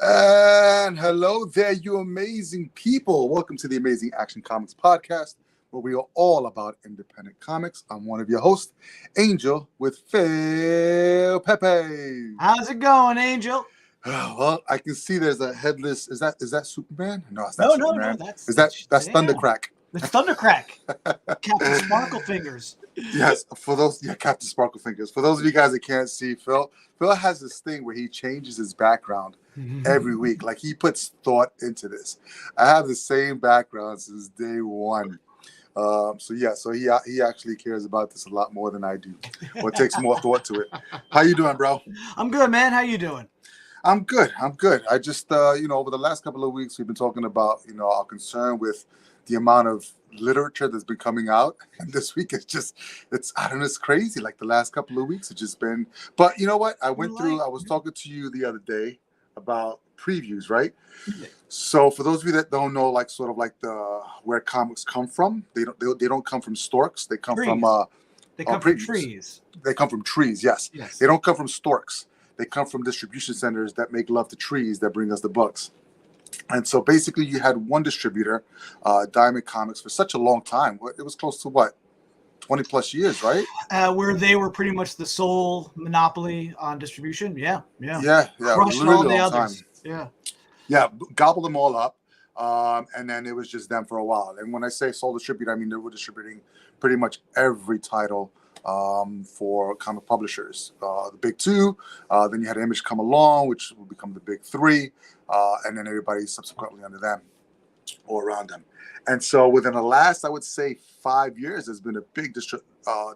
And hello there, you amazing people. Welcome to the Amazing Action Comics Podcast, where we are all about independent comics. I'm one of your hosts, Angel, with Phil Pepe. How's it going, Angel? Well, I can see there's a headless. Is that Superman? No, it's not No, Superman. that's That's damn. Thundercrack. It's Thundercrack. Captain Sparkle Fingers. Yes, Captain Sparkle Fingers. For those of you guys that can't see, Phil has this thing where he changes his background every week. Like, he puts thought into this. I have the same background since day one. So he actually cares about this a lot more than I do, or takes more thought to it. How you doing, bro? I'm good, man. How you doing? I'm good. I just over the last couple of weeks we've been talking about our concern with the amount of literature that's been coming out, and this week it's crazy. Like, the last couple of weeks it's just been. But you know what? I was talking to you the other day about previews, right? Yeah. So for those of you that don't know, like, sort of like where comics come from, they don't come from storks. They come from trees. They come from trees. Yes. They don't come from storks. They come from distribution centers that make love to trees that bring us the books. And so basically you had one distributor, Diamond Comics, for such a long time. It was close to 20 plus years, right? Where they were pretty much the sole monopoly on distribution. Yeah. Crushed all the others. Time. Yeah, gobbled them all up. And then it was just them for a while. And when I say sole distributor, I mean they were distributing pretty much every title for comic publishers. The big two, then you had Image come along, which will become the big three, and then everybody subsequently under them or around them. And so within the last, I would say, 5 years, there's been a big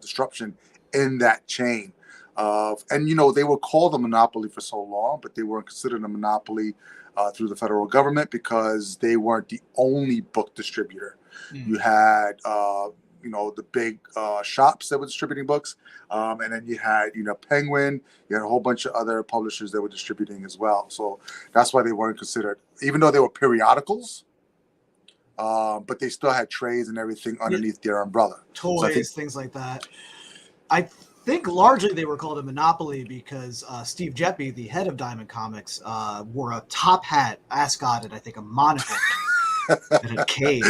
disruption in that chain. And they were called a monopoly for so long, but they weren't considered a monopoly through the federal government because they weren't the only book distributor. You had the big shops that were distributing books, and then you had Penguin. You had a whole bunch of other publishers that were distributing as well. So that's why they weren't considered, even though they were periodicals. But they still had trades and everything underneath their umbrella. Toys, things like that. I think largely they were called a monopoly because Steve Jeppy, the head of Diamond Comics, wore a top hat, ascot, and I think a monocle and a cape.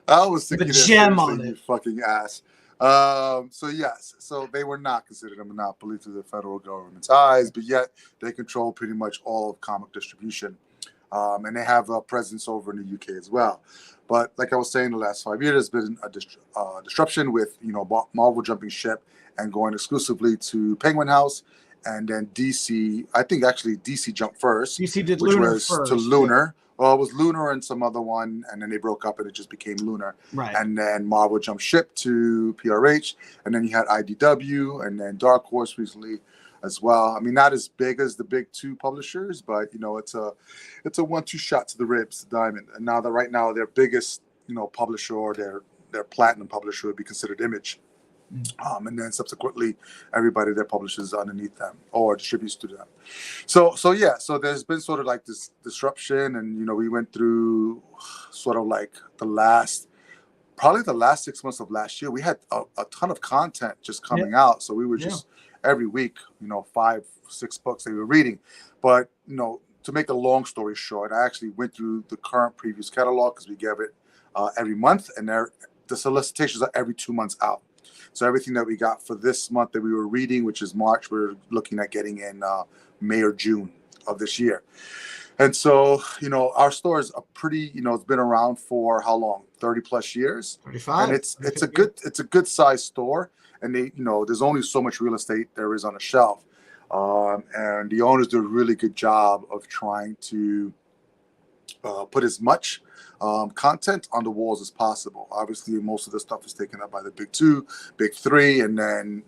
I was thinking a gem on it. You fucking ass. So they were not considered a monopoly through the federal government's eyes, but yet they control pretty much all of comic distribution. And they have a presence over in the UK as well. But like I was saying, the last 5 years, there's been a disruption with Marvel jumping ship and going exclusively to Penguin House, and then DC. I think actually DC jumped first. DC did which Lunar was first. To Lunar. Well, it was Lunar and some other one, and then they broke up and it just became Lunar. Right. And then Marvel jumped ship to PRH, and then you had IDW, and then Dark Horse recently as well. I mean, not as big as the big two publishers, but it's a 1-2 shot to the ribs, Diamond. And now right now their biggest publisher, or their platinum publisher, would be considered Image. And then subsequently everybody that publishes underneath them or distributes to them. So there's been sort of like this disruption, and we went through sort of like probably the last 6 months of last year. We had a ton of content just coming out, so we were just every week 5-6 books they were reading. But to make a long story short, I actually went through the current previews catalog because we give it every month, and the solicitations are every 2 months out. So everything that we got for this month that we were reading, which is March, we're looking at getting in May or June of this year. And so, our store is a pretty, it's been around for how long? 30 plus years. 35. And it's a good sized store. And there's only so much real estate there is on a shelf. And the owners do a really good job of trying to put as much content on the walls as possible. Obviously, most of the stuff is taken up by the big two, big three, and then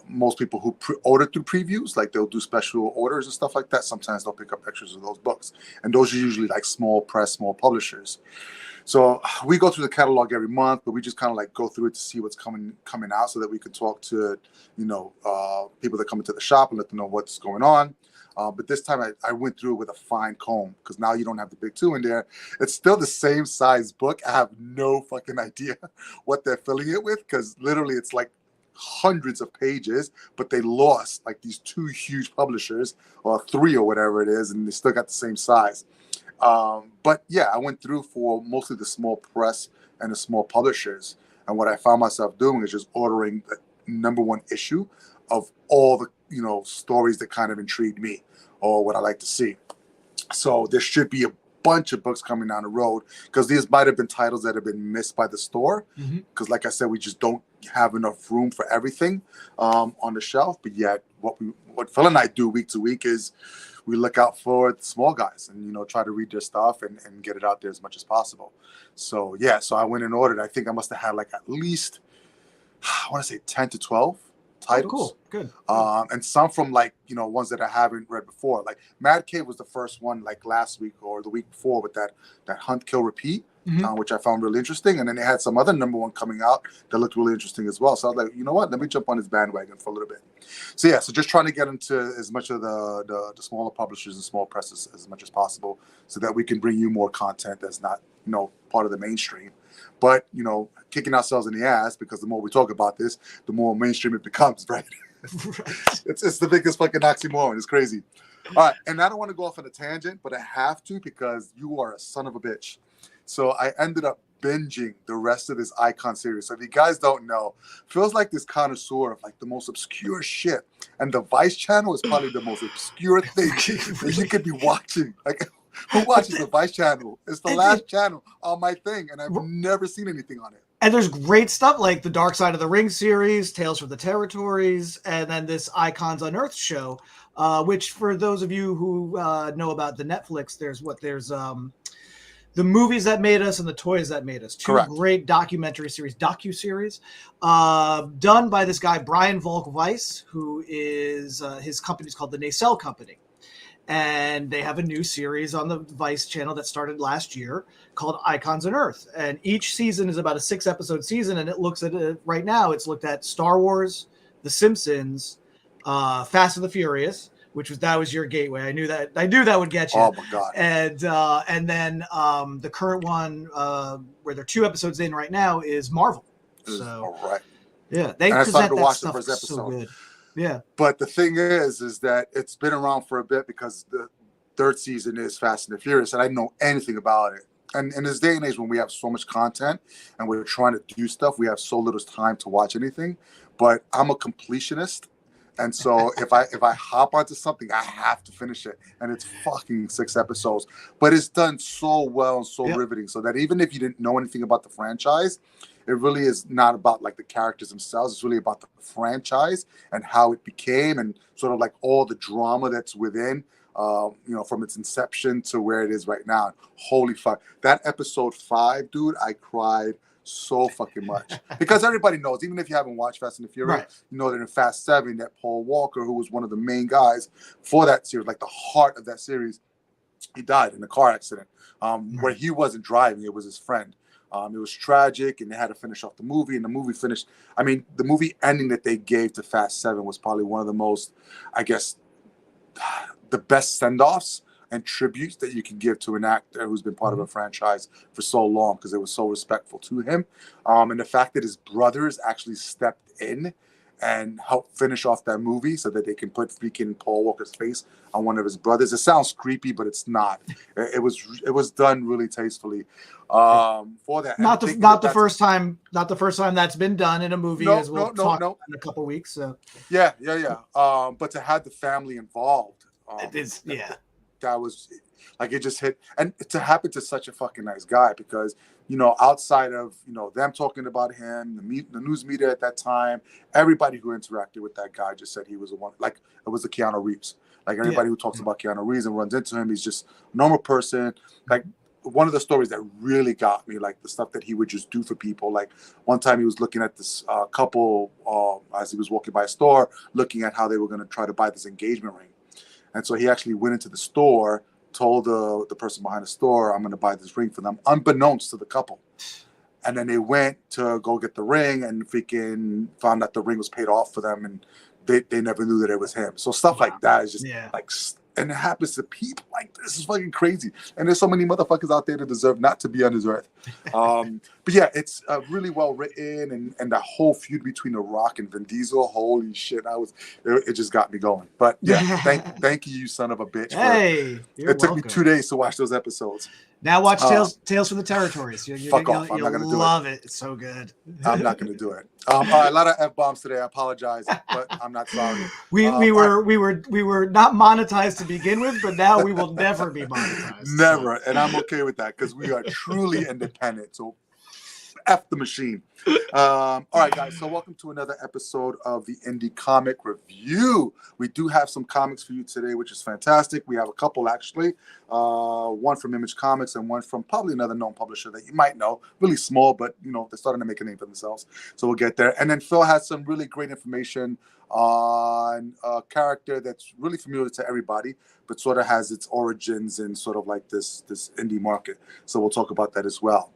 most people who order through previews, like they'll do special orders and stuff like that. Sometimes they'll pick up extras of those books, and those are usually like small press, small publishers. So we go through the catalog every month, but we just kind of like go through it to see what's coming out, so that we can talk to people that come into the shop and let them know what's going on. But this time I went through it with a fine comb, because now you don't have the big two in there. It's still the same size book. I have no fucking idea what they're filling it with, because literally it's like hundreds of pages, but they lost like these 2 huge publishers or 3 or whatever it is, and they still got the same size. But yeah, I went through for mostly the small press and the small publishers, and what I found myself doing is just ordering the #1 issue of all the stories that kind of intrigued me or what I like to see. So there should be a bunch of books coming down the road, because these might have been titles that have been missed by the store, because like I said, we just don't have enough room for everything on the shelf. But yet what Phil and I do week to week is we look out for the small guys and try to read their stuff and get it out there as much as possible. So yeah, so I went and ordered. I think I must have had like at least, I want to say 10 to 12 titles. Oh, cool. Good. And some from like ones that I haven't read before. Like Mad Cave was the first one like last week or the week before with that Hunt Kill Repeat, which I found really interesting. And then they had some other #1 coming out that looked really interesting as well. So I was like, you know what, let me jump on this bandwagon for a little bit. So yeah, so just trying to get into as much of the smaller publishers and small presses as much as possible, so that we can bring you more content that's not part of the mainstream. But kicking ourselves in the ass, because the more we talk about this, the more mainstream it becomes, right? It's the biggest fucking oxymoron. It's crazy. All right, and I don't want to go off on a tangent, but I have to, because you are a son of a bitch. So I ended up binging the rest of this Icon series. So if you guys don't know, feels like this connoisseur of like the most obscure shit, and the Vice channel is probably the most obscure thing that you could be watching. Like, who watches the Vice channel? It's the last channel on my thing, and I've never seen anything on it. And there's great stuff like the Dark Side of the Ring series, Tales from the Territories, and then this Icons Unearthed show, which for those of you who know about the Netflix, there's the movies that made us and the toys that made us. Two great documentary series, docu-series, done by this guy, Brian Volk Weiss, who is, his company's called the Nacelle Company. And they have a new series on the Vice channel that started last year called Icons Unearthed. And each season is about a 6-episode season. And it looks at it right now. It's looked at Star Wars, The Simpsons, Fast and the Furious, that was your gateway. I knew that would get you. Oh my God. And then the current one where they're 2 episodes in right now is Marvel. So all right. Yeah, they present that stuff so good. Yeah. But the thing is that it's been around for a bit, because the 3rd season is Fast and the Furious, and I didn't know anything about it. And in this day and age when we have so much content and we're trying to do stuff, we have so little time to watch anything. But I'm a completionist. And so if I hop onto something, I have to finish it. And it's fucking 6 episodes. But it's done so well and so riveting, so that even if you didn't know anything about the franchise, it really is not about like the characters themselves. It's really about the franchise and how it became, and sort of like all the drama that's within, from its inception to where it is right now. Holy fuck. That episode 5, dude, I cried so fucking much, because everybody knows, even if you haven't watched Fast and the Furious, you know that in Fast 7, that Paul Walker, who was one of the main guys for that series, like the heart of that series, he died in a car accident where he wasn't driving, it was his friend. It was tragic, and they had to finish off the movie, and the movie finished. I mean, the movie ending that they gave to Fast 7 was probably one of the most, I guess, the best send-offs and tributes that you can give to an actor who's been part of a franchise for so long, because it was so respectful to him. And the fact that his brothers actually stepped in and helped finish off that movie, so that they can put freaking Paul Walker's face on one of his brothers. It sounds creepy, but it's not. It was done really tastefully. For that, not the first time that's been done in a movie, as we'll talk about in a couple of weeks. So yeah. But to have the family involved, it is, that was like, it just hit, and to happen to such a fucking nice guy, because outside of them talking about him, the news media at that time, everybody who interacted with that guy just said he was like it was the Keanu Reeves. Like everybody who talks about Keanu Reeves and runs into him, he's just a normal person. Like one of the stories that really got me, like the stuff that he would just do for people. Like one time he was looking at this couple as he was walking by a store, looking at how they were going to try to buy this engagement ring. And so he actually went into the store, told the person behind the store, I'm going to buy this ring for them, unbeknownst to the couple. And then they went to go get the ring and freaking found that the ring was paid off for them, and they never knew that it was him. So stuff like that is just like And it happens to people like this. Is fucking crazy. And there's so many motherfuckers out there that deserve not to be on this earth. But yeah, it's really well written, and that whole feud between The Rock and Vin Diesel. Holy shit! It just got me going. But yeah, thank you, you son of a bitch. Hey, it took me 2 days to watch those episodes. Now watch Tales from the Territories. Fuck off! I'm not gonna do it. Love it. It's so good. I'm not gonna do it. All right, a lot of F-bombs today. I apologize, but I'm not sorry. We were not monetized to begin with, but now we will never be monetized. Never, and I'm okay with that because we are truly independent. So F the machine. All right, guys. So welcome to another episode of the Indie Comic Review. We do have some comics for you today, which is fantastic. We have a couple, actually. One from Image Comics and one from probably another known publisher that you might know. Really small, but, you know, they're starting to make a name for themselves. So we'll get there. And then Phil has some really great information on a character that's really familiar to everybody, but sort of has its origins in sort of like this indie market. So we'll talk about that as well.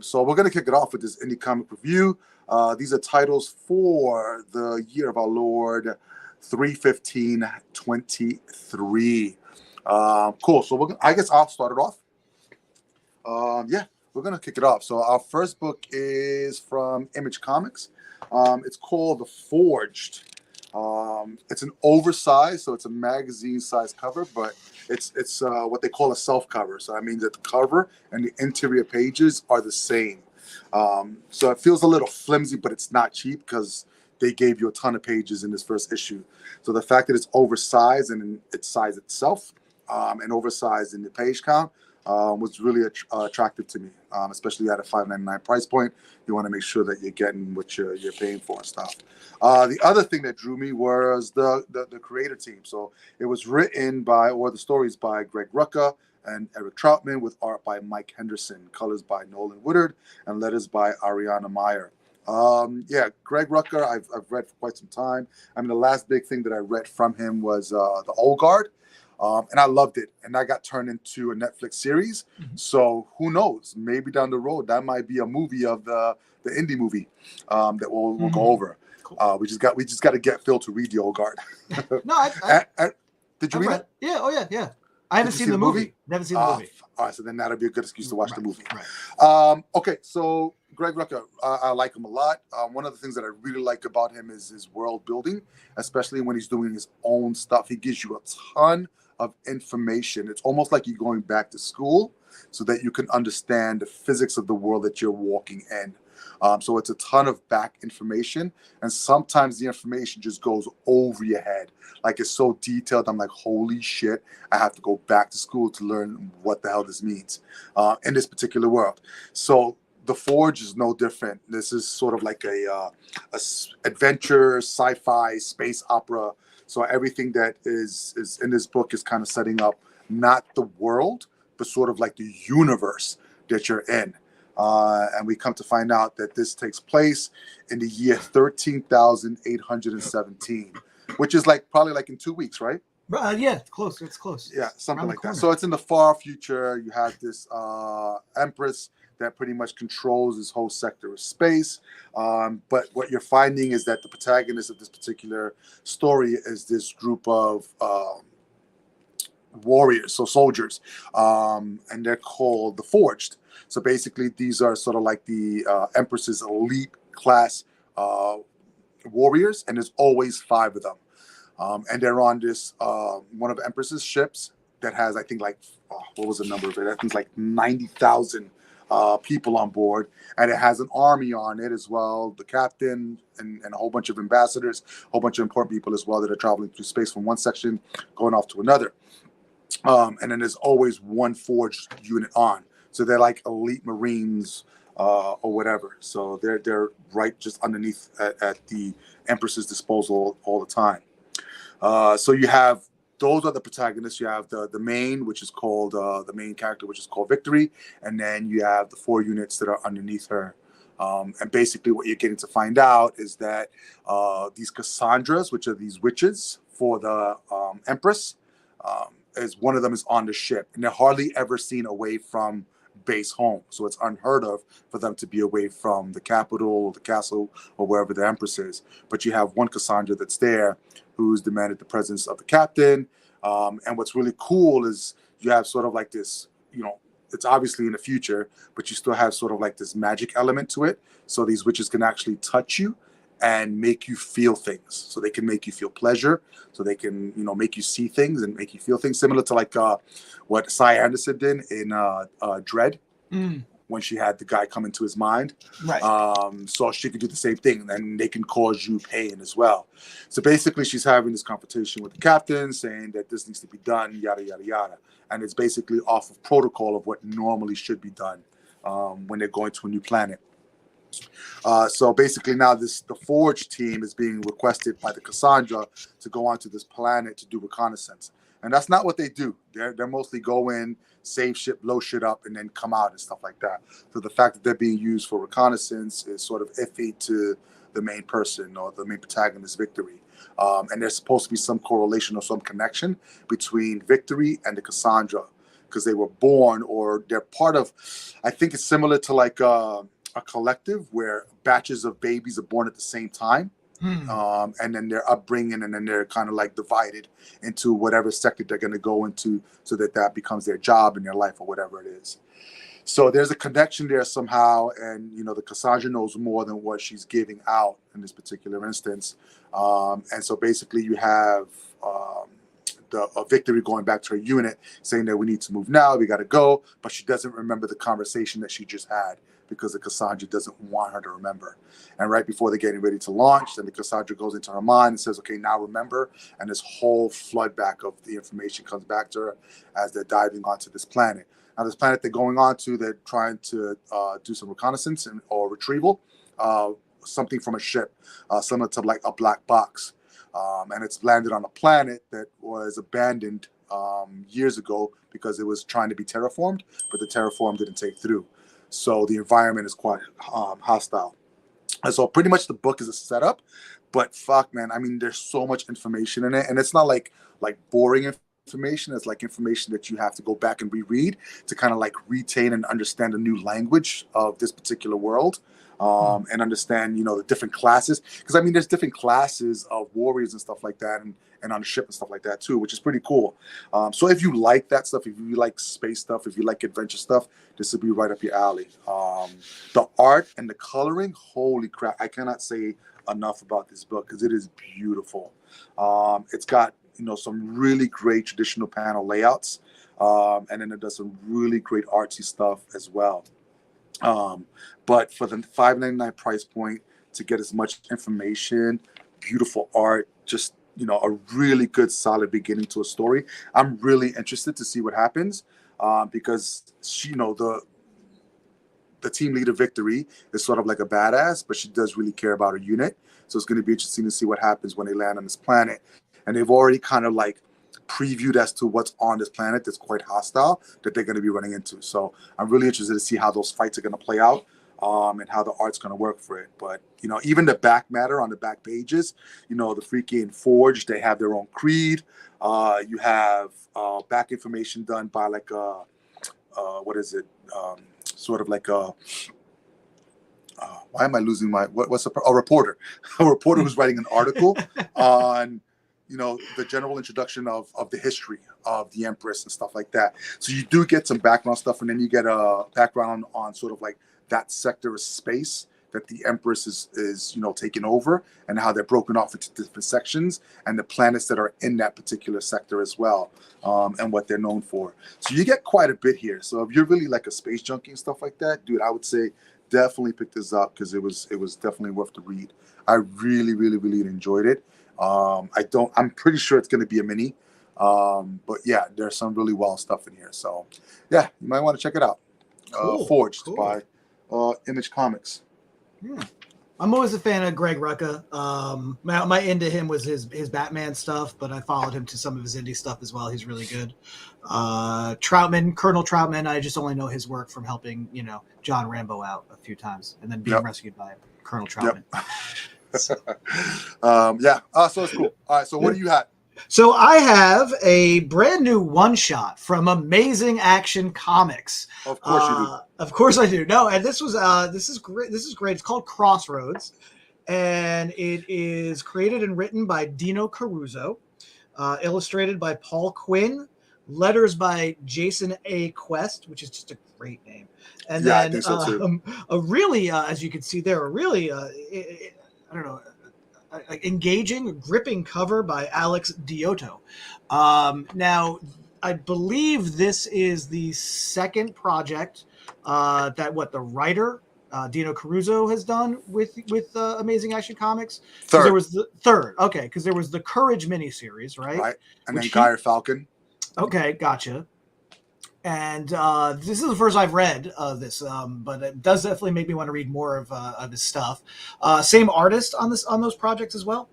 So we're going to kick it off with this indie comic review. These are titles for the year of our Lord 3/15/23. Cool. So I guess I'll start it off. Yeah, we're going to kick it off. So our first book is from Image Comics. It's called The Forged. It's an oversized, so it's a magazine-sized cover, but it's what they call a self-cover. So that means that the cover and the interior pages are the same. So it feels a little flimsy, but it's not cheap because they gave you a ton of pages in this first issue. So the fact that it's oversized and in its size itself, and oversized in the page count, was really attractive to me, especially at a $5.99 price point. You want to make sure that you're getting what you're paying for and stuff. The other thing that drew me was the creator team. So it was written by, or the stories by Greg Rucka and Eric Troutman, with art by Mike Henderson, colors by Nolan Woodard, and letters by Ariana Meyer. Yeah, Greg Rucka, I've read for quite some time. I mean, the last big thing that I read from him was The Old Guard. And I loved it. And that got turned into a Netflix series. Mm-hmm. So who knows? Maybe down the road, that might be a movie of the indie movie that we'll go over. Cool. We just got to get Phil to read The Old Guard. No, did you read it? Yeah. Oh, yeah. I haven't seen the movie. Never seen the movie. All right, so then that'll be a good excuse to watch the movie. Right. Okay, so Greg Rucka, I like him a lot. One of the things that I really like about him is his world building, especially when he's doing his own stuff. He gives you a ton of information. It's almost like you're going back to school so that you can understand the physics of the world that you're walking in. So it's a ton of back information, and sometimes the information just goes over your head. Like, it's so detailed, I'm like, holy shit, I have to go back to school to learn what the hell this means in this particular world. So The Forge is no different. This is sort of like a adventure, sci-fi, space opera. So everything that is in this book is kind of setting up not the world, but sort of like the universe that you're in. And we come to find out that this takes place in the year 13,817, which is probably in 2 weeks, right? Yeah, close. It's close. Yeah, something like that. So it's in the far future. You have this empress that pretty much controls this whole sector of space. But what you're finding is that the protagonist of this particular story is this group of warriors, so soldiers, and they're called the Forged. So basically, these are sort of like the Empress's elite class warriors, and there's always 5 of them. And they're on this one of Empress's ships that has, I think, what was the number of it? I think it's 90,000 people on board, and it has an army on it as well, the captain and a whole bunch of ambassadors, a whole bunch of important people as well that are traveling through space from one section going off to another. And then there's always one Forged unit on. So they're like elite Marines or whatever. So they're right just underneath at the Empress's disposal all the time. So you have, those are the protagonists. You have the main, which is called the main character, which is called Victory, and then you have the 4 units that are underneath her. And basically, what you're getting to find out is that these Cassandras, which are these witches for the Empress, is one of them is on the ship, and they're hardly ever seen away from base home. So it's unheard of for them to be away from the capital or the castle or wherever the Empress is. But you have one Cassandra that's there who's demanded the presence of the captain, And what's really cool is you have sort of like this, it's obviously in the future, but you still have sort of like this magic element to it. So these witches can actually touch you and make you feel things. So they can make you feel pleasure. So they can, make you see things and make you feel things, similar to like what Cy Anderson did in Dread. When she had the guy come into his mind. Right. So she could do the same thing, and they can cause you pain as well. So basically she's having this confrontation with the captain saying that this needs to be done, yada, yada, yada. And it's basically off of protocol of what normally should be done when they're going to a new planet. So basically now the Forge team is being requested by the Cassandra to go onto this planet to do reconnaissance. And that's not what they do. They're mostly go in, save shit, blow shit up, and then come out and stuff like that. So the fact that they're being used for reconnaissance is sort of iffy to the main person or the main protagonist, Victory. And there's supposed to be some correlation or some connection between Victory and the Cassandra, because they were born, or they're part of, I think it's similar to like a collective where batches of babies are born at the same time. And then their upbringing, and then they're kind of like divided into whatever sector they're going to go into, so that becomes their job in their life or whatever it is. So there's a connection there somehow, and the Cassandra knows more than what she's giving out in this particular instance. And so basically you have a Victory going back to her unit saying that we need to move now, we got to go, but she doesn't remember the conversation that she just had, because the Cassandra doesn't want her to remember. And right before they're getting ready to launch, then the Cassandra goes into her mind and says, okay, now remember. And this whole flood back of the information comes back to her as they're diving onto this planet. Now, this planet they're going on to, they're trying to do some reconnaissance or retrieval, something from a ship, similar to like a black box. And it's landed on a planet that was abandoned years ago because it was trying to be terraformed, but the terraform didn't take through. So the environment is quite hostile. And so pretty much the book is a setup, but fuck, man, I mean, there's so much information in it, and it's not like boring information. It's like information that you have to go back and reread to kind of like retain and understand the new language of this particular world. And understand, the different classes. Because, I mean, there's different classes of warriors and stuff like that, and on the ship and stuff like that, too, which is pretty cool. So if you like that stuff, if you like space stuff, if you like adventure stuff, this would be right up your alley. The art and the coloring, holy crap. I cannot say enough about this book because it is beautiful. It's got, some really great traditional panel layouts. And then it does some really great artsy stuff as well. But for the $5.99 price point, to get as much information, beautiful art, just a really good solid beginning to a story, I'm really interested to see what happens, because she, the team leader Victory is sort of like a badass, but she does really care about her unit. So it's going to be interesting to see what happens when they land on this planet. And they've already kind of like previewed as to what's on this planet that's quite hostile that they're going to be running into. So I'm really interested to see how those fights are going to play out, and how the art's going to work for it. But even the back matter on the back pages, the freaking Forge, they have their own creed. You have back information done by like what is it, sort of like a why am I losing my what's a reporter a reporter who's writing an article on the general introduction of the history of the Empress and stuff like that. So you do get some background stuff, and then you get a background on sort of like that sector of space that the Empress is taking over, and how they're broken off into different sections, and the planets that are in that particular sector as well, and what they're known for. So you get quite a bit here. So if you're really like a space junkie and stuff like that, dude, I would say definitely pick this up, because it was definitely worth the read. I really, really, really enjoyed it. I'm pretty sure it's going to be a mini, but yeah, there's some really wild stuff in here. So yeah, you might want to check it out. Cool, Forged cool. by Image Comics. Yeah. I'm always a fan of Greg Rucka. My into him was his Batman stuff, but I followed him to some of his indie stuff as well. He's really good. Colonel Troutman, I just only know his work from helping, John Rambo out a few times and then being rescued by Colonel Troutman. Yep. So it's cool. All right, so what do you have? So I have a brand new one-shot from Amazing Action Comics. Of course you do. Of course I do. No, and this is great. This is great. It's called CROSSROADS, and it is created and written by Dino Caruso. illustrated by Paul Quinn, letters by Jason A. Quest, which is just a great name. And Yeah, I then think so too. a really, as you can see there, a really, I don't know, engaging, gripping cover by Alex Diotto. Now, I believe this is the second project that the writer Dino Caruso has done with Amazing Action Comics, because there Third, was the third. Okay, because there was the Courage miniseries, right? right? And Which then he Guy Falcon. okay, gotcha. And this is the first I've read of this, but it does definitely make me want to read more of his stuff. Same artist on those projects as well.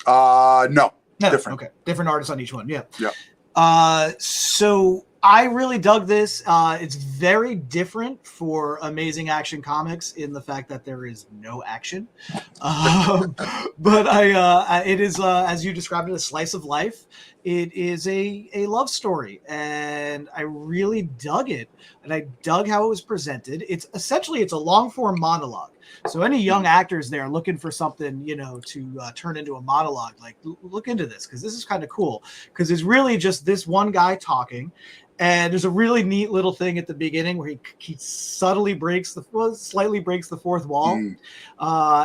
No, No, different. okay, different artists on each one. Yeah. Yeah. So I really dug this. It's very different for Amazing Action Comics in the fact that there is no action, um, but it is as you described it, a slice of life. It is a love story, and I really dug it, and I dug how it was presented. It's essentially it's a long form monologue. So any young actors there looking for something, to turn into a monologue, like look into this, because this is kind of cool. Because it's really just this one guy talking, and there's a really neat little thing at the beginning where he slightly breaks the fourth wall, Mm.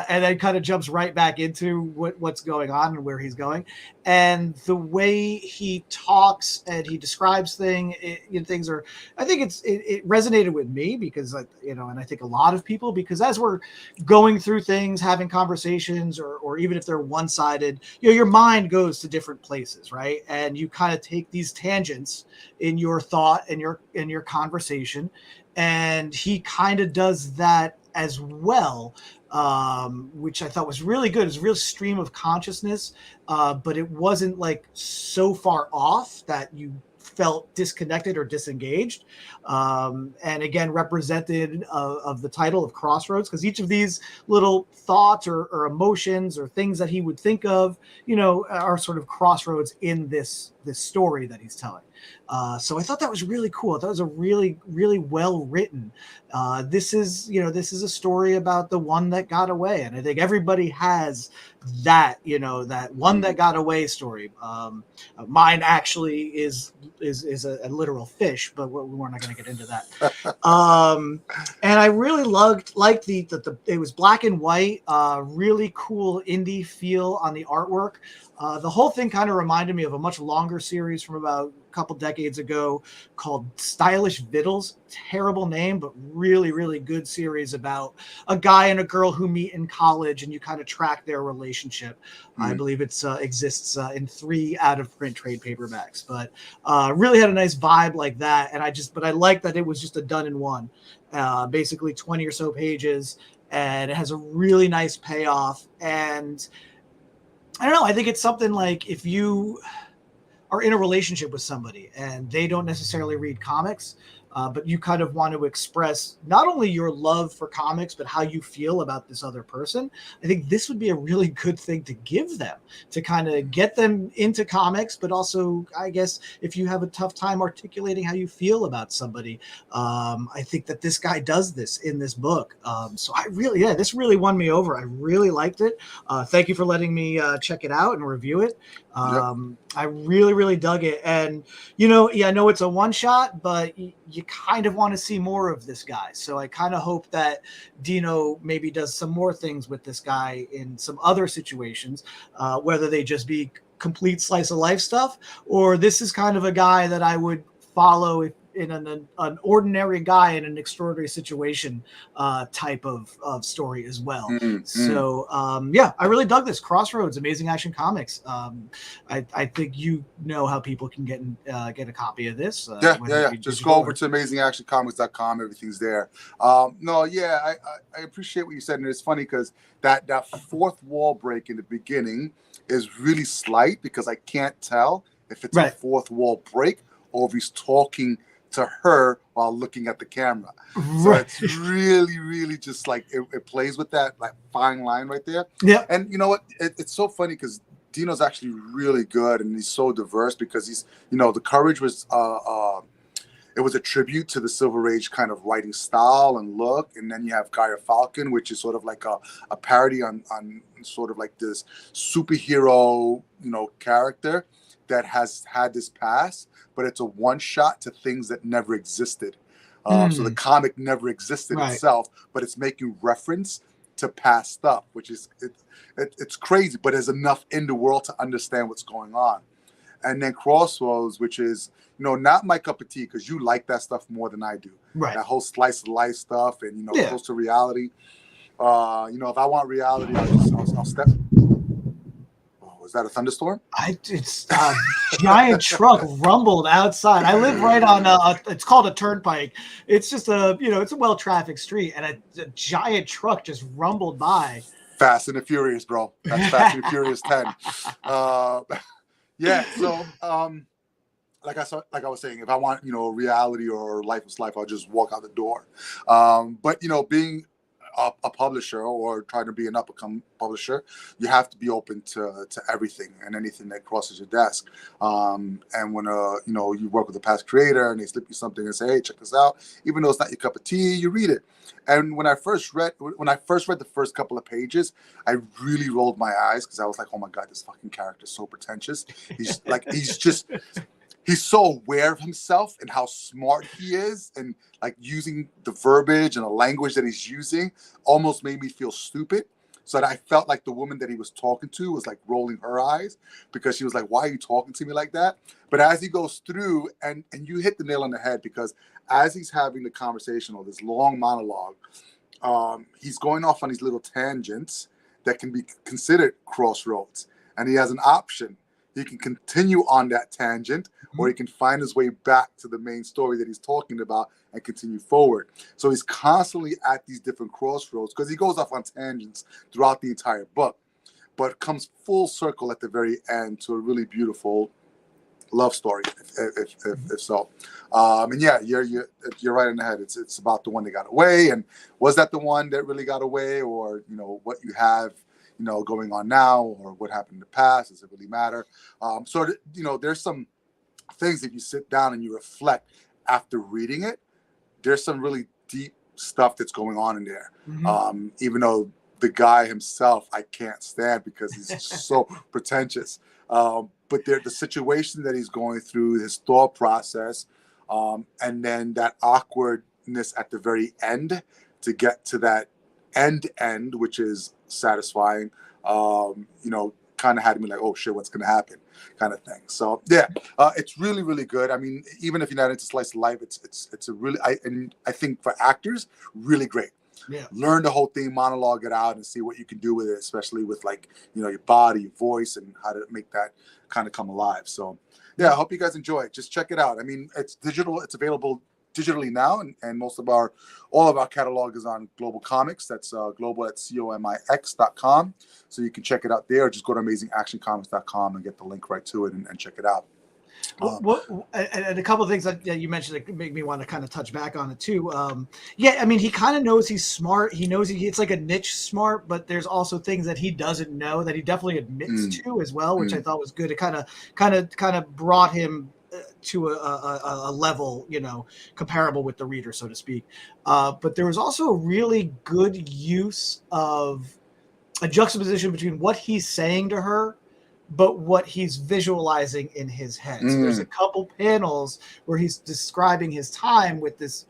and then kind of jumps right back into what's going on and where he's going. And the way he talks and he describes things are, I think it resonated with me because, and I think a lot of people, because as we're going through things, having conversations, or even if they're one-sided, your mind goes to different places, right? And you kind of take these tangents in your thought and your conversation, and he kind of does that as well, which I thought was really good. It's a real stream of consciousness, but it wasn't like so far off that you felt disconnected or disengaged. And again, represented of the title of Crossroads, because each of these little thoughts or emotions or things that he would think of, are sort of crossroads in this story that he's telling. So I thought that was really cool. I thought it was a really, really well written. This is a story about the one that got away, and I think everybody has that, that one that got away story. Mine actually is a literal fish, but we're not going to get into that. And I really liked the it was black and white, really cool indie feel on the artwork. The whole thing kind of reminded me of a much longer series from about a couple decades ago called Stylish Vittles. Terrible name, but really, really good series about a guy and a girl who meet in college, and you kind of track their relationship. I believe it exists in 3 out-of-print trade paperbacks, but really had a nice vibe like that. And I like that it was just a done in one, basically 20 or so pages, and it has a really nice payoff. And I don't know, I think it's something like if you are in a relationship with somebody and they don't necessarily read comics, but you kind of want to express not only your love for comics, but how you feel about this other person. I think this would be a really good thing to give them to kind of get them into comics, but also, I guess, if you have a tough time articulating how you feel about somebody, I think that this guy does this in this book. So this really won me over. I really liked it. Thank you for letting me check it out and review it. Yep. I really, really dug it. And, I know it's a one shot, but you kind of want to see more of this guy. So I kind of hope that Dino maybe does some more things with this guy in some other situations, whether they just be complete slice of life stuff, or this is kind of a guy that I would follow in an ordinary guy in an extraordinary situation type of story as well. So I really dug this. Crossroads, Amazing Action Comics. I think how people can get a copy of this. Yeah. Just go over to amazingactioncomics.com. Everything's there. I appreciate what you said, and it's funny because that fourth wall break in the beginning is really slight, because I can't tell if it's a fourth wall break or if he's talking to her while looking at the camera. So it's really, really just like it plays with that like fine line right there. Yeah. And you know what? It's so funny because Dino's actually really good, and he's so diverse, because he's, the Courage was it was a tribute to the Silver Age kind of writing style and look. And then you have Gaia Falcon, which is sort of like a parody on sort of like this superhero, character. that has had this past, but it's a one shot to things that never existed. So the comic never existed itself, but it's making reference to past stuff, which is it's crazy, but there's enough in the world to understand what's going on. And then Crossroads, which is, you know, not my cup of tea, because you like that stuff more than I do. Right. That whole slice of life stuff and, you know, close to reality. You know, if I want reality, I'll step. Oh, is that a thunderstorm? It's a giant truck rumbled outside. I live right on it's called a turnpike. It's just it's a well-trafficked street, and a giant truck just rumbled by. Fast and the Furious, bro. That's Fast and the Furious 10. Yeah, so like I was saying, if I want, you know, reality or life is life, I'll just walk out the door. But you know, being a publisher or trying to be an up-and-coming publisher, you have to be open to everything and anything that crosses your desk. And when you know, you work with a past creator and they slip you something and say, hey, check this out, even though it's not your cup of tea, you read it. And when I first read the first couple of pages, I really rolled my eyes because I was like, oh my God, this fucking character is so pretentious. He's like, he's so aware of himself and how smart he is, and like using the verbiage and the language that he's using almost made me feel stupid. So that I felt like the woman that he was talking to was like rolling her eyes because she was like, why are you talking to me like that? But as he goes through, and you hit the nail on the head, because as he's having the conversation or this long monologue, he's going off on these little tangents that can be considered crossroads. And he has an option. He can continue on that tangent, or he can find his way back to the main story that he's talking about and continue forward. So he's constantly at these different crossroads because he goes off on tangents throughout the entire book, but comes full circle at the very end to a really beautiful love story, if so. And yeah, you're right in the head. It's about the one that got away, and was that the one that really got away, or you know what you have, you know, going on now, or what happened in the past? Does it really matter? So you know, there's some things that you sit down and you reflect after reading it. There's some really deep stuff that's going on in there. Even though the guy himself I can't stand because he's so pretentious. But the situation that he's going through, his thought process, and then that awkwardness at the very end to get to that end, which is satisfying, you know, kind of had me like, oh shit, what's going to happen, kind of thing. So yeah, it's really, really good. I mean, even if you're not into slice of life, it's a really, I think for actors, really great. Yeah. Learn the whole thing, monologue it out, and see what you can do with it, especially with, like, you know, your body, your voice, and how to make that kind of come alive. So yeah, I hope you guys enjoy it. Just check it out. I mean, it's digital. It's available digitally now, and all of our catalog is on Global Comics. That's global at comix.com. So you can check it out there, or just go to amazingactioncomics.com and get the link right to it and check it out. And a couple of things that you mentioned that make me want to kind of touch back on it too. Yeah, I mean, he kind of knows he's smart. He knows it's like a niche smart, but there's also things that he doesn't know that he definitely admits to as well, which I thought was good. It kind of brought him to a level, you know, comparable with the reader, so to speak. But there was also a really good use of a juxtaposition between what he's saying to her but what he's visualizing in his head. So there's a couple panels where he's describing his time with this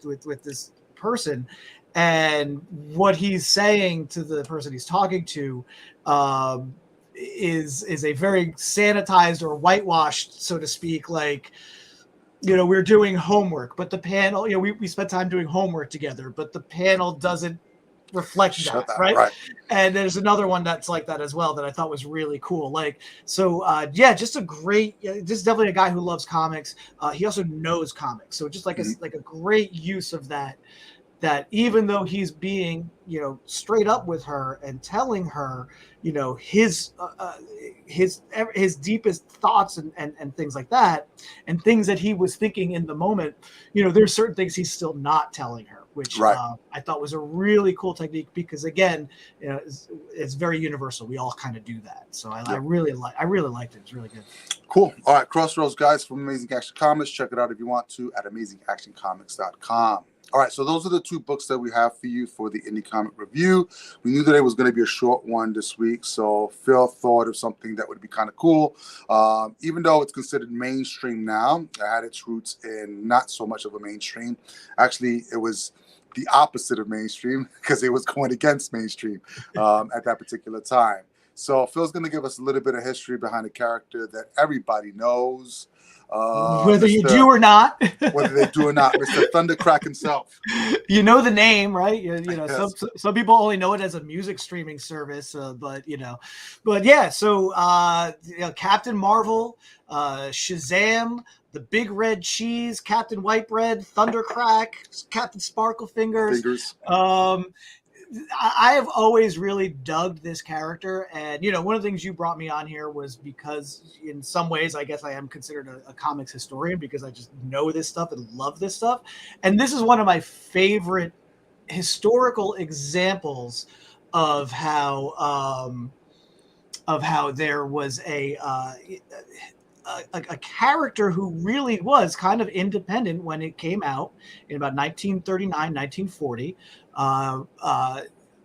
person, and what he's saying to the person he's talking to is a very sanitized or whitewashed, so to speak, like, you know, we're doing homework, but the panel, you know, we spent time doing homework together, but the panel doesn't reflect that, right? And there's another one that's like that as well that I thought was really cool. Like, so yeah, just a great, just definitely a guy who loves comics. He also knows comics, so just like a great use of that even though he's being, you know, straight up with her and telling her, you know, his deepest thoughts and things like that, and things that he was thinking in the moment, you know, there's certain things he's still not telling her, which I thought was a really cool technique, because again, you know, it's very universal. We all kind of do that. So I really liked it. It's really good. Cool. All right, Crossroads, guys, from Amazing Action Comics. Check it out if you want to at amazingactioncomics.com. All right, so those are the two books that we have for you for the Indie Comic Review. We knew that it was going to be a short one this week, so Phil thought of something that would be kind of cool. Even though it's considered mainstream now, it had its roots in not so much of a mainstream. Actually, it was the opposite of mainstream because it was going against mainstream at that particular time. So Phil's going to give us a little bit of history behind a character that everybody knows. Whether you do or not. Whether they do or not, Mr. Thundercrack himself. You know the name, right? You know, Yes. some people only know it as a music streaming service, but yeah. So Captain Marvel, Shazam, the Big Red Cheese, Captain Whitebread, Thundercrack, Captain Sparkle Fingers. I have always really dug this character, and one of the things you brought me on here was because in some ways I guess I am considered a comics historian because I just know this stuff and love this stuff, and this is one of my favorite historical examples of how there was a character who really was kind of independent when it came out in about 1939, 1940,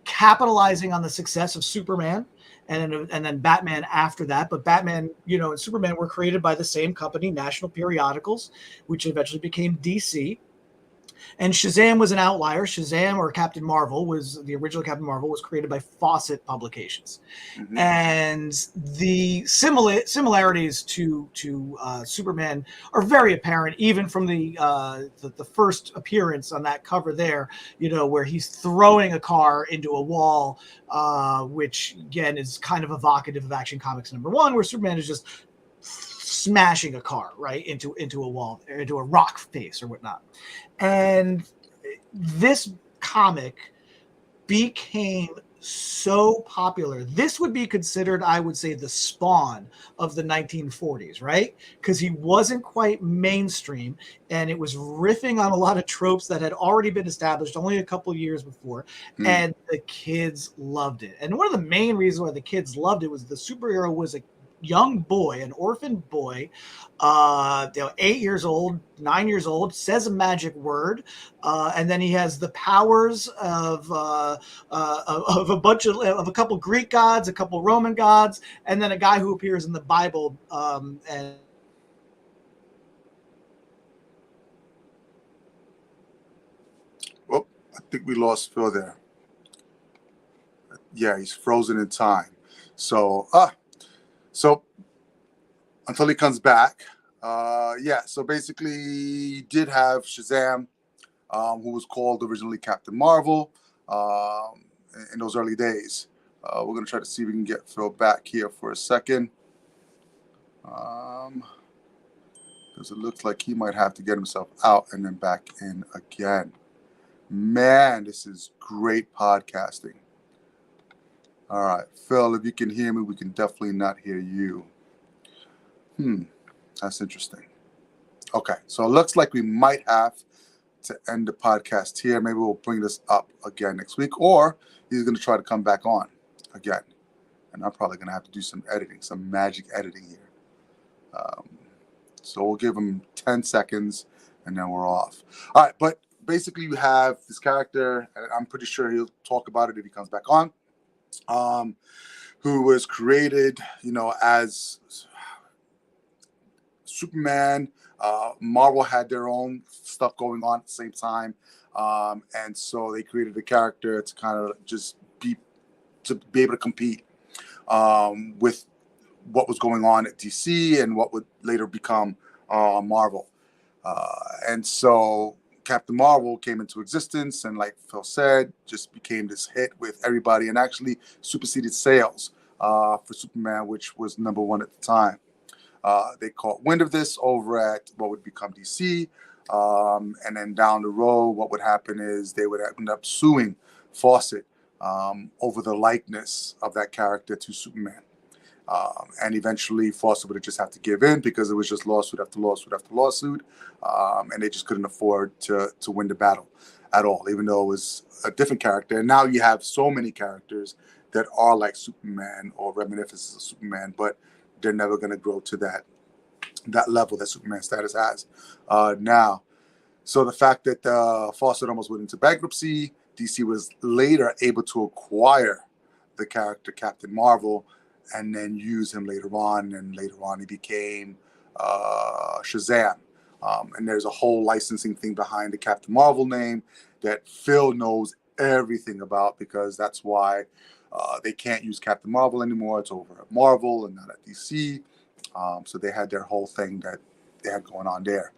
capitalizing on the success of Superman and then Batman after that. But Batman, and Superman were created by the same company, National Periodicals, which eventually became DC. And Shazam was an outlier. Shazam, or Captain Marvel, the original Captain Marvel was created by Fawcett Publications. Mm-hmm. And the similarities to Superman are very apparent, even from the first appearance on that cover there, where he's throwing a car into a wall, which, again, is kind of evocative of Action Comics #1, where Superman is just smashing a car right into a wall, into a rock face or whatnot. And this comic became so popular. This would be considered, I would say, the spawn of the 1940s, right? Because he wasn't quite mainstream, and it was riffing on a lot of tropes that had already been established only a couple of years before, and the kids loved it. And one of the main reasons why the kids loved it was the superhero was a young boy, an orphan boy, 8 years old, 9 years old, says a magic word, and then he has the powers of a couple Greek gods, a couple Roman gods, and then a guy who appears in the Bible. And oh, I think we lost Phil there. Yeah, he's frozen in time. So until he comes back, so basically he did have Shazam, who was called originally Captain Marvel in those early days. We're going to try to see if we can get Phil back here for a second. Because it looks like he might have to get himself out and then back in again. Man, this is great podcasting. All right, Phil, if you can hear me, we can definitely not hear you. That's interesting. Okay, so it looks like we might have to end the podcast here. Maybe we'll bring this up again next week, or he's going to try to come back on again. And I'm probably going to have to do some editing, some magic editing here. So we'll give him 10 seconds, and then we're off. All right, but basically you have this character, and I'm pretty sure he'll talk about it if he comes back on, who was created, as Superman. Marvel had their own stuff going on at the same time, and so they created a character to kind of just be able to compete with what was going on at DC and what would later become Marvel. And so Captain Marvel came into existence, and like Phil said, just became this hit with everybody, and actually superseded sales for Superman, which was #1 at the time. They caught wind of this over at what would become DC. And then down the road, what would happen is they would end up suing Fawcett over the likeness of that character to Superman. And eventually Fawcett would just have to give in because it was just lawsuit after lawsuit after lawsuit. And they just couldn't afford to win the battle at all, even though it was a different character. And now you have so many characters that are like Superman or reminiscences of Superman, but they're never going to grow to that level that Superman status has now. So the fact that Fawcett almost went into bankruptcy, DC was later able to acquire the character Captain Marvel and then use him later on. And later on, he became Shazam. And there's a whole licensing thing behind the Captain Marvel name that Phil knows everything about, because that's why they can't use Captain Marvel anymore. It's over at Marvel and not at DC. So they had their whole thing that they had going on there.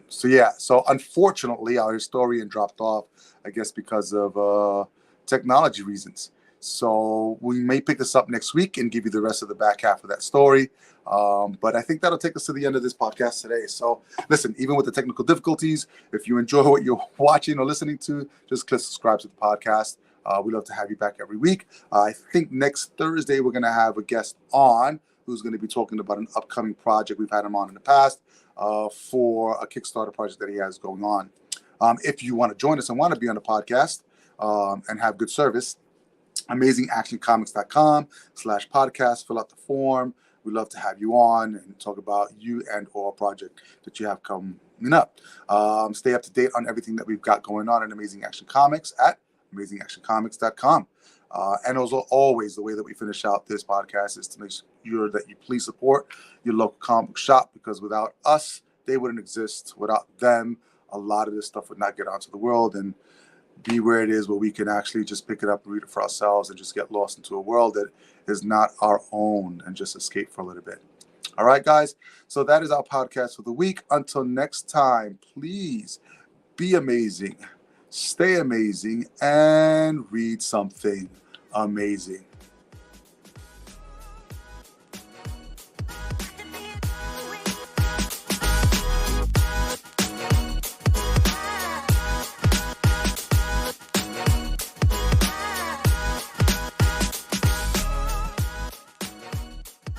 So unfortunately, our historian dropped off, I guess, because of technology reasons. So we may pick this up next week and give you the rest of the back half of that story. But I think that'll take us to the end of this podcast today. So listen, even with the technical difficulties, if you enjoy what you're watching or listening to, just click subscribe to the podcast. We love to have you back every week. I think next Thursday we're going to have a guest on who's going to be talking about an upcoming project. We've had him on in the past for a Kickstarter project that he has going on. If you want to join us and want to be on the podcast and have good service, amazingactioncomics.com/podcast. Fill out the form. We'd love to have you on and talk about you and or project that you have coming up. Stay up to date on everything that we've got going on in Amazing Action Comics at amazingactioncomics.com. And as always, the way that we finish out this podcast is to make sure that you please support your local comic shop, because without us, they wouldn't exist. Without them, a lot of this stuff would not get onto the world and be where it is, where we can actually just pick it up and read it for ourselves and just get lost into a world that is not our own and just escape for a little bit. All right, guys. So that is our podcast for the week. Until next time, please be amazing, stay amazing, and read something amazing.